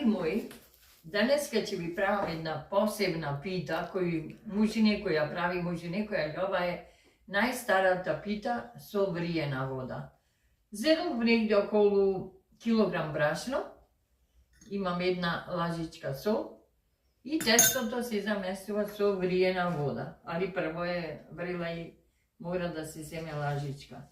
мои, денеска ќе ви правам една посебна пита, која ја прави мужине, ова е најстарата пита со вриена вода. Зедов негде околу килограм брашно, имам една лажичка сол и тестото се замесува со вриена вода. Али прво е врела и мора да се земе лажичка.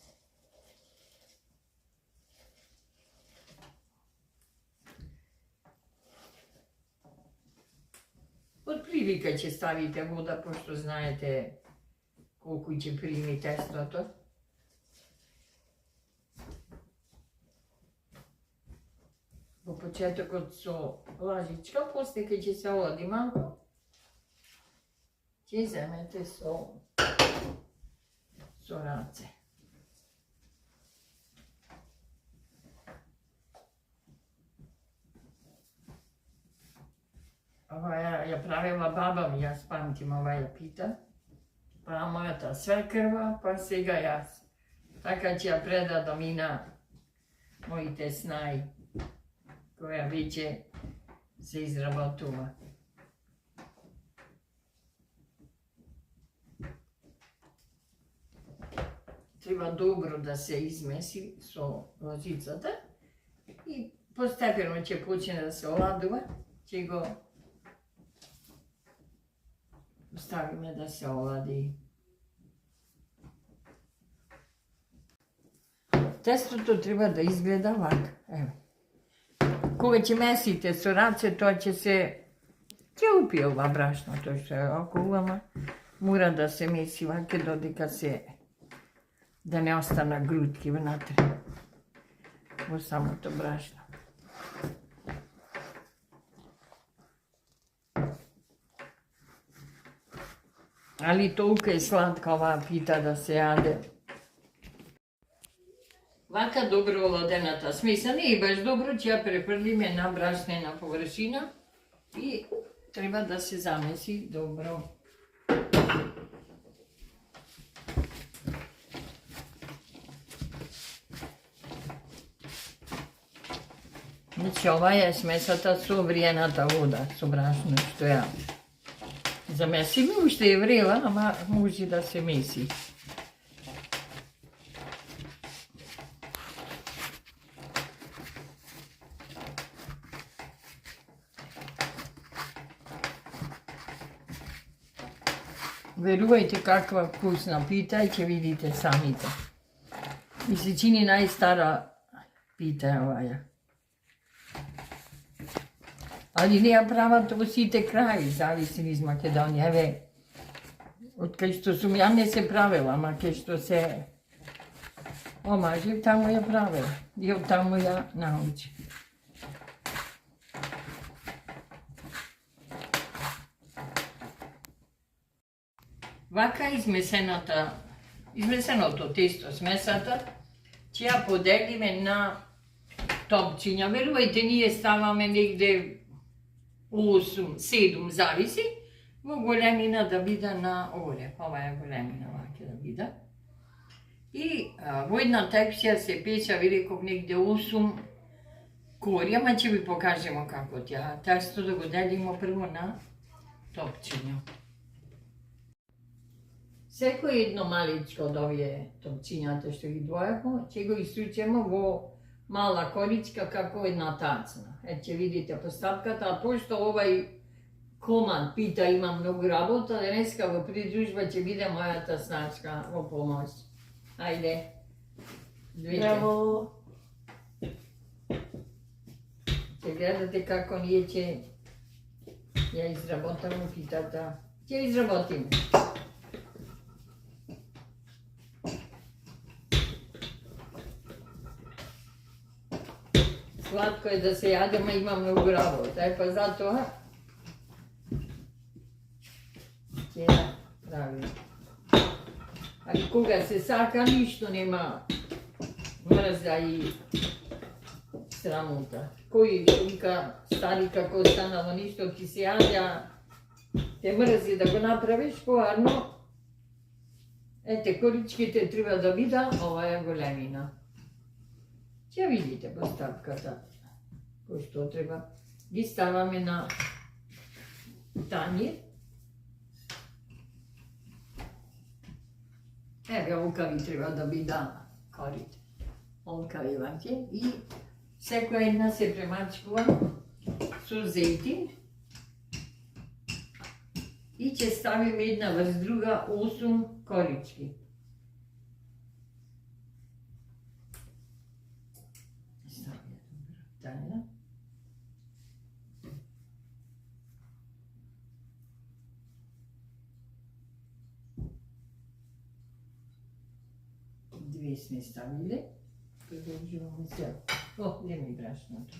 Од привика ќе ставите вода, пошто знаете колку ќе прими тестото. Во почетокот со лажичка, после кога ќе се олади малку, ќе земете со раце. Ова ја правила баба ми, јас памтим ова пита, па мојата свекрва, па сега јас. Така ќе ја предадам и на моите снаи, која веќе се изработува. Треба добро да се измеси со лажицата и постепено ќе почне да се оладува, ќе го ставиме да се олади. Тестото треба да изгледа вака, еве. Кога ќе месите со раце, тоа ќе упие ова брашно, тоа што е околу, ама мора да се меси ваке додека да не остана грудки внатре во самото брашно. Али толку е сладка оваа пита да се јаде. Вака добро оладената смеса не е баш добро, ќе ја префрлиме на брашнена површина и треба да се замеси добро. Значи, ова е смесата со вриената вода, со брашно што ја замесиме, уште е врела, ама може да се меси. Верувајте каква вкусна пита и ќе видите самите. И се чини најстара пита оваја. Али не ја прават во сите краи, зависи низ Македонија. Еве, од кај што сум ја не се правила, ама кај што се омажи, таму ја правила. И од таму ја научи. Вака измесеното тесто, смесата, ќе ја поделиме на топчиња. Верувајте, ние ставаме негде 8-7, зависи, во големина да биде на оле. Ова е големина, ваке да биде. И во една тепсија се печа, ви реков, негде 8 кори, ама ќе ви покажемо како тја тесто да го делимо прво на топчиња. Секој едно маличко од овие топчињата што ги двојако, ќе го исучемо во мала коричка како една тацна. Ќе видите постапката, а пошто овај команд пита има многу работа, денеска во придружба ќе биде мојата сначка во помош. Ајде, двете. Браво! Ќе гледате како ние ќе ја изработаме питата. Ќе изработиме. Сладко е да се јаде, ма има многу работа, па затоа ќе ја правим. Али кога се сака, ништо нема мрза и срамота. Кој што вика стари како останало ништо ти се јаде, а те мрзи да го направиш, поарно, ете, коричките треба да бида, ова е големина. Ќе видите постапката, кој што треба ги ставаме на тањир. Еве, овка ви треба да ви дам корите. Овка имате и секоја една се премачкува со зејтин и ќе ставиме една врз друга 8 корички. Ставиме тања. Две сме ставиле. Продолжуваме сега. О, не ми брашното.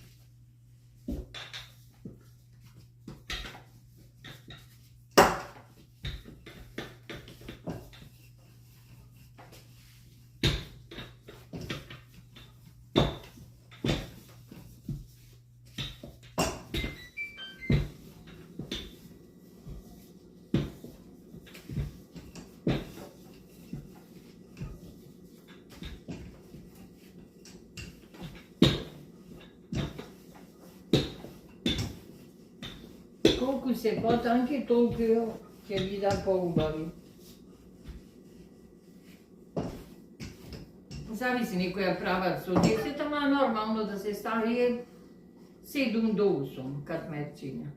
Колку се потанки, толку ќе бидат поубави. Зависи, некоја прават со 10, ама нормално да се стави 7 до 8 катмерчиња.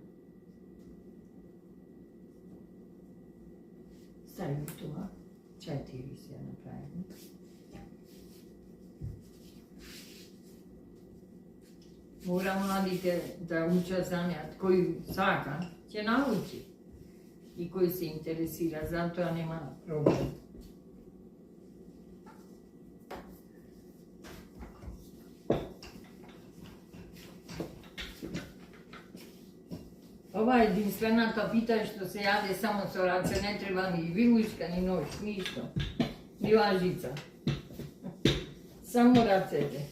Ставим тоа, 4 се направим. Мора младите да учат занят, кој сака, ќе научи. И кој се интересира, затоа нема проблем. Ова е единствената пита што се јаде само со раце, не треба ни вилушка, ни нож, ништо. Ни лажица. Само рацете.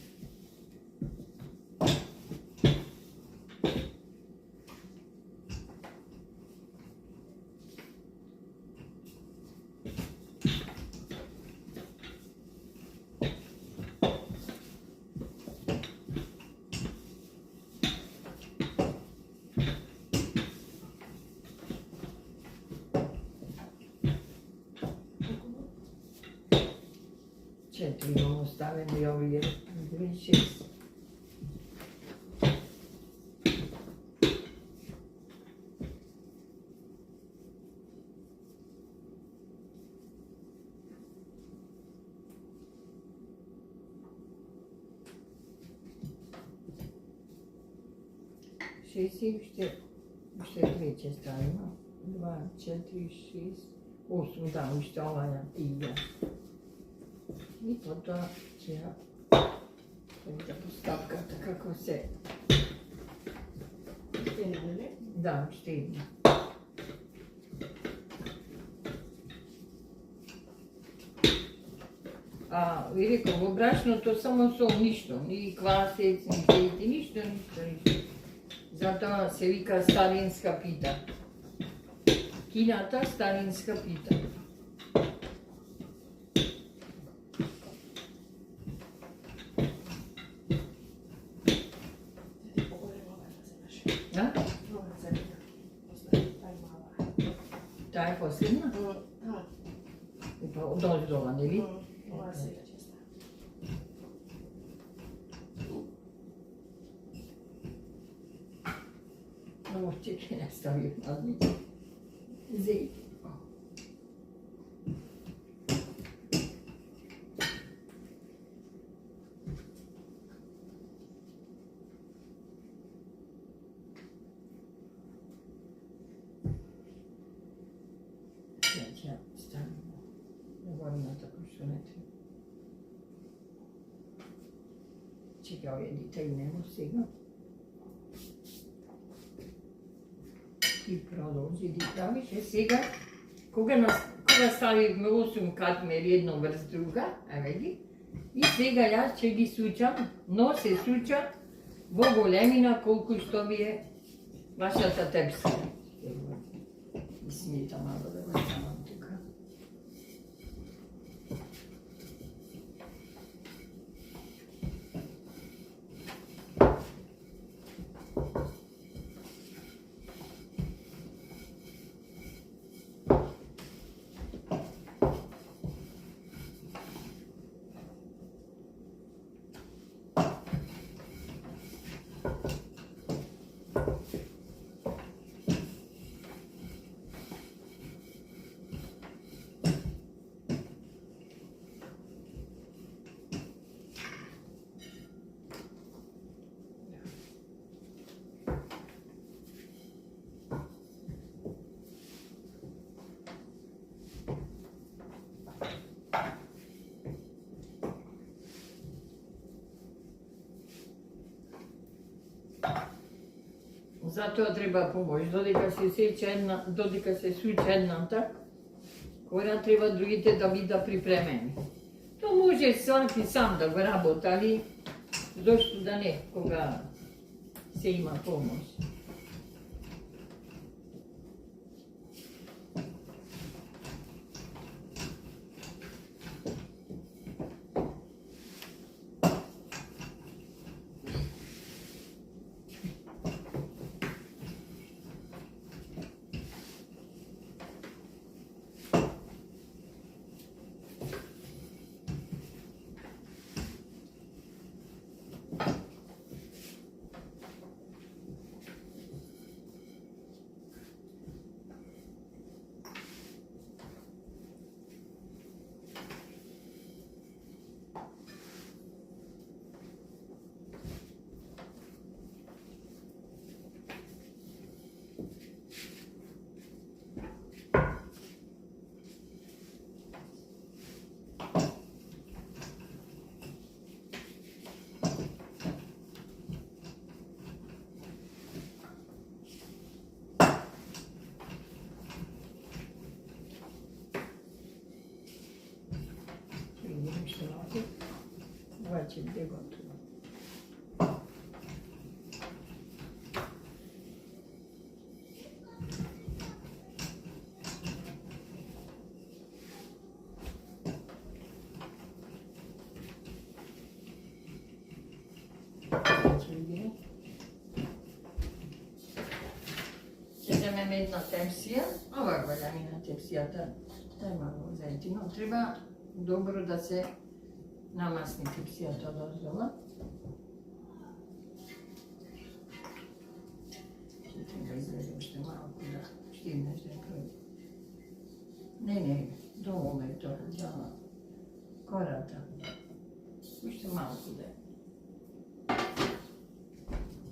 Четири имamo stavljeno i ovdje 26. Šest i ušte treće stavimo. 2, 4, 6, 8, da, ušte ova igra. I potom će da postavkata kako se da štedno. A vi rekao, ovo brašno to samo sol, ništa, ni kvasec, ni zeti, ništa. Zato se vika starinska pita. Kinata starinska pita. Ta je posljedna? Dođi doma, ne li? Ova svega će staviti. Ovo čekaj, ne stavio na dni. Zej. Stavimo. Ne volim na tako što ne treba. Čekaj, ove detaljnemo сега. Ти продолжи да правиш. Сега, кога ставиме 8 катмери едно врз друга, еве ги, и сега јас ќе ги сучам, но се сучат во големина колку што ви е вашата тепска. И смета мало да го ставам тука. Затоа треба помош. Додека се суче едната, кора треба другите да бидат припремени. То може сваки сам да го работи, зошто да не, кога се има помош. Faccio il decontrollo. Faccio vedere. Ideme med na tepsija. Ova valjavina tepsija, taj malo uzeti. No, treba dobro da se namasni tepsijata dozvola. Treba izgledati što malo kuda štigneš da prođe. Ne, dovoljno je to za korata. Što malo kuda.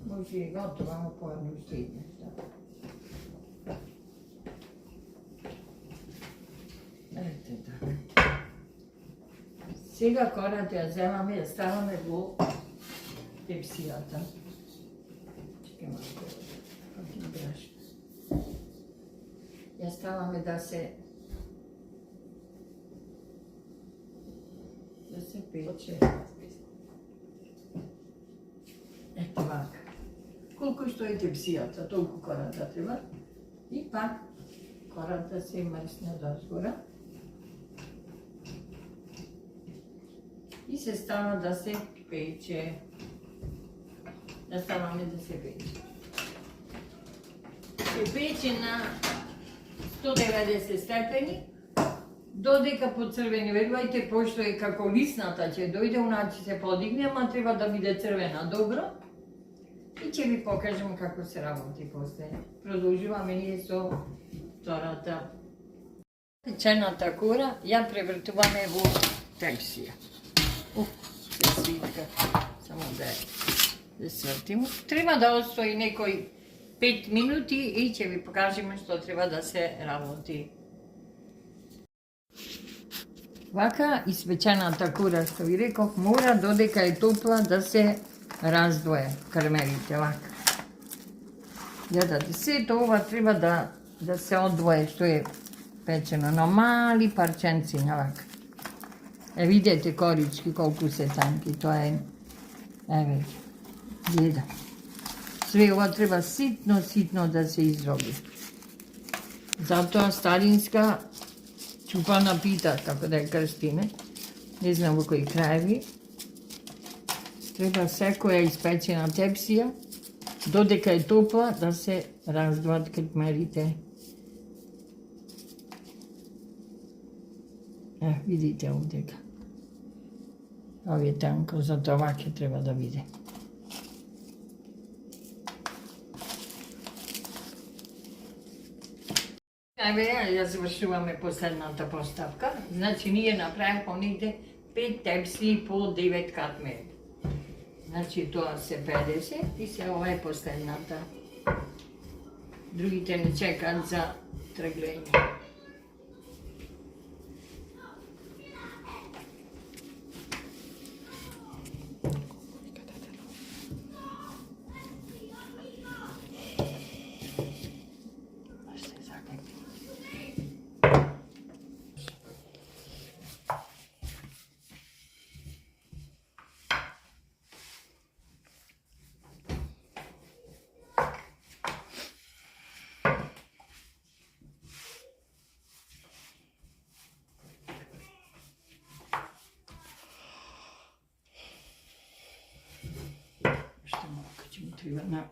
Može i gotovo, amo pojavno štigneš. Ето така. Сега кората ја земаме, ја ставаме во тепсијата. Чекай малко, ќе браш. Ја ставаме да се пече. Ето вака. Колку што е тепсијата, толку кората треба. И пак кората се мрсне дозгора. И се става да се пече. Да ставаме да се пече. Се пече на 190 степени, додека поцрвени. Верувајте, пошто е како лисната ќе дојде, уначе се подигне, ама треба да биде црвена добро. И ќе ви покажем како се работи после. Продолжуваме ние со втората. Печената кора ја превртуваме во тепсија. Се свитка, само да свртим. Треба да остои некои 5 минути и ќе ви покажеме што треба да се работи. Вака испечената кура, што ви реков, мора додека е топла да се раздвое крмерите, вака. Гледате, сето ова треба да се одвое што е печено на мали парченци на вака. Видете корички колку се танки, тоа е, еве, гледа. Све ова треба ситно да се изроби. Затоа старинска чупана пита, како да ја крстиме, не знам во кои краеви, треба секоја испечена тепсија, додека е топла, да се раздвоат крмерите. Видите овдека. Овие танко, затоа ваќе треба да биде. Еве, ја завршуваме последната поставка. Значи, ние направихме оние 5 тепси по 9 катмери. Значи, тоа се 50 и се ова е последната. Другите не чекат за трглење. треба на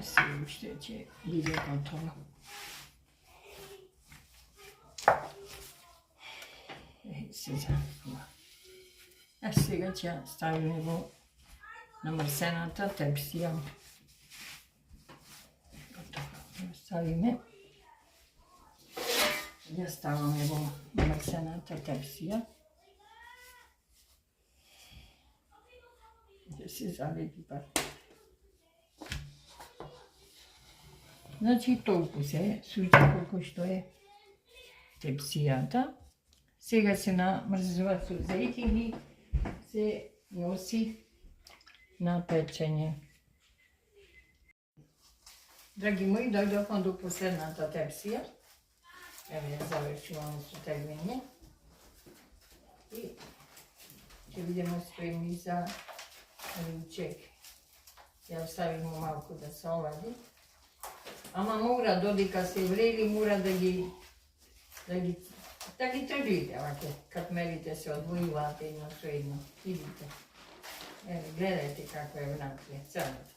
се уште ќе биде готово. Сега ќе ставиме во намрсената тепсија. Ставиме. Ја ставаме во намрсената тепсија. Ќе се залепи пак. Значи толку се сучи колку што е тепсијата. Сега се намрзува со зејтин и се носи на печење. Драги мои, дојдовме до последната тепсија. Еве ја завршуваме со теглење. И ќе бидеме спремни за ручек. Ја оставиме малку да се олади. Ама мора додека се врели, мора да ги трглите, ваке, кад мерите се одвојуваат едно со едно. Видите. Еве, гледајте како е внатре, целата.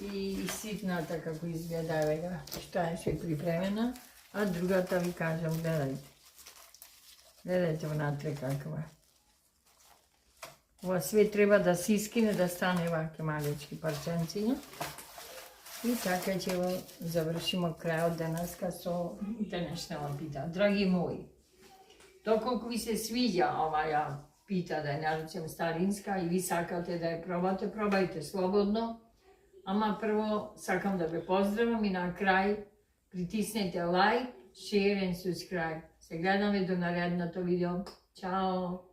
И ситната како изгледа, еве, што е се припремена, а другата ви кажам, гледајте. Гледајте внатре каква е. Ова све треба да се искине, да стане ваке малечки парченциња. И така ќе го завршимо крајот денеска со денешната пита. Драги мои, доколку ви се свиѓа оваа пита, да ја наречем старинска, и ви сакате да ја пробате, пробајте слободно. Ама прво сакам да ве поздравам и на крај притиснете лайк, share and subscribe. Се гледаме до наредното видео. Чао!